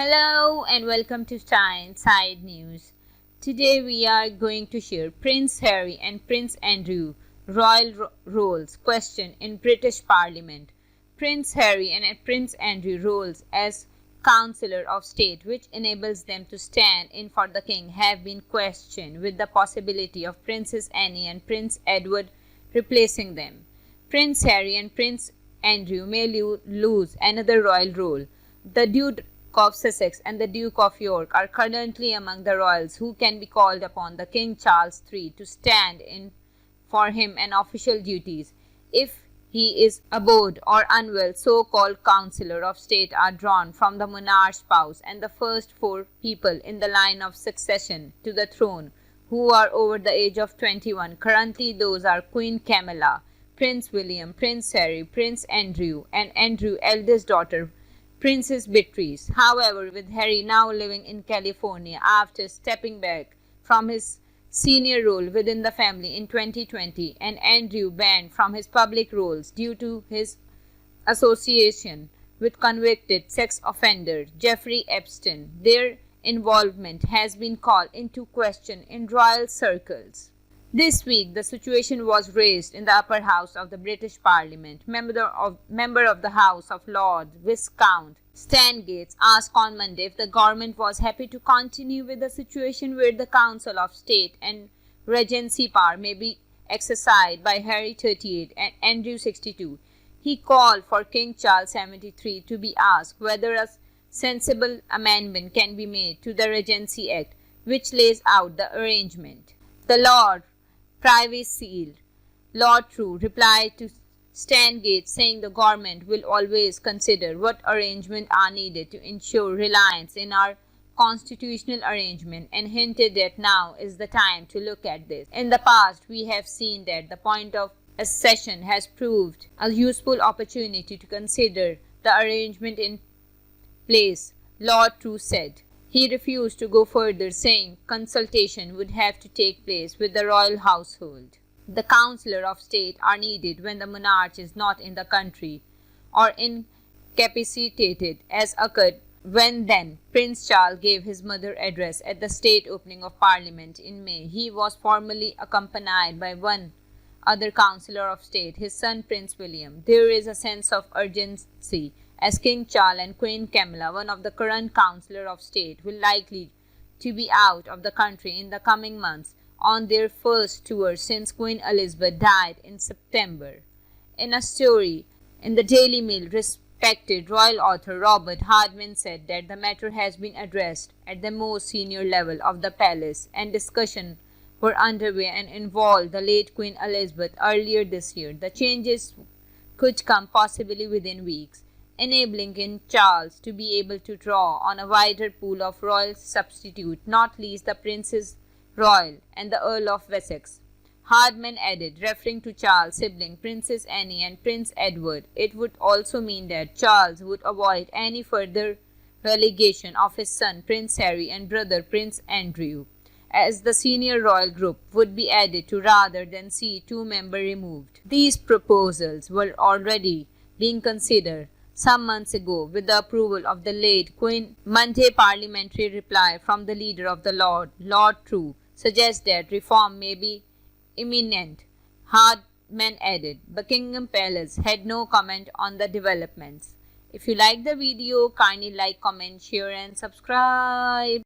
Hello and welcome to Side News. Today we are going to share Prince Harry and Prince Andrew royal roles question in British Parliament. Prince Harry and Prince Andrew roles as Councillor of State, which enables them to stand in for the King, have been questioned, with the possibility of Princess Anne and Prince Edward replacing them. Prince Harry and Prince Andrew may lose another royal role. The Duke of Sussex and the Duke of York are currently among the royals who can be called upon the King Charles III to stand in for him and official duties. If he is abroad or unwell, so-called Councillor of State are drawn from the monarch's spouse and the first four people in the line of succession to the throne who are over the age of 21. Currently those are Queen Camilla, Prince William, Prince Harry, Prince Andrew, and Andrew's eldest daughter, Princess Beatrice. However, with Harry now living in California after stepping back from his senior role within the family in 2020, and Andrew banned from his public roles due to his association with convicted sex offender Jeffrey Epstein, their involvement has been called into question in royal circles. This week, the situation was raised in the upper house of the British Parliament. Member of the House of Lords, Viscount Stan Gates, asked on Monday if the government was happy to continue with the situation where the Council of State and regency power may be exercised by Harry 38 and Andrew 62. He called for King Charles 73 to be asked whether a sensible amendment can be made to the Regency Act, which lays out the arrangement. The Lord Privy Seal, Lord True, replied to Stan Gates, saying the government will always consider what arrangements are needed to ensure reliance in our constitutional arrangement, and hinted that now is the time to look at this. In the past, we have seen that the point of accession has proved a useful opportunity to consider the arrangement in place, Lord True said. He refused to go further, saying consultation would have to take place with the royal household. The Councillor of State are needed when the monarch is not in the country or incapacitated, as occurred when then Prince Charles gave his mother address at the state opening of Parliament in May. He was formally accompanied by one other Councillor of State, his son Prince William. There is a sense of urgency as King Charles and Queen Camilla, one of the current Councillor of State, will likely to be out of the country in the coming months on their first tour since Queen Elizabeth died in September. In a story in the Daily Mail, respected royal author Robert Hardman said that the matter has been addressed at the most senior level of the palace, and discussions were underway and involved the late Queen Elizabeth earlier this year. The changes could come possibly within weeks, enabling King Charles to be able to draw on a wider pool of royal substitutes, not least the Princess Royal and the Earl of Wessex. Hardman added, referring to Charles' siblings Princess Anne and Prince Edward, it would also mean that Charles would avoid any further relegation of his son Prince Harry and brother Prince Andrew, as the senior royal group would be added to rather than see two members removed. These proposals were already being considered some months ago, with the approval of the late Queen. Monday parliamentary reply from the leader of the Lord True, suggests that reform may be imminent. Hardman added. Buckingham Palace had no comment on the developments. If you like the video, kindly like, comment, share and subscribe.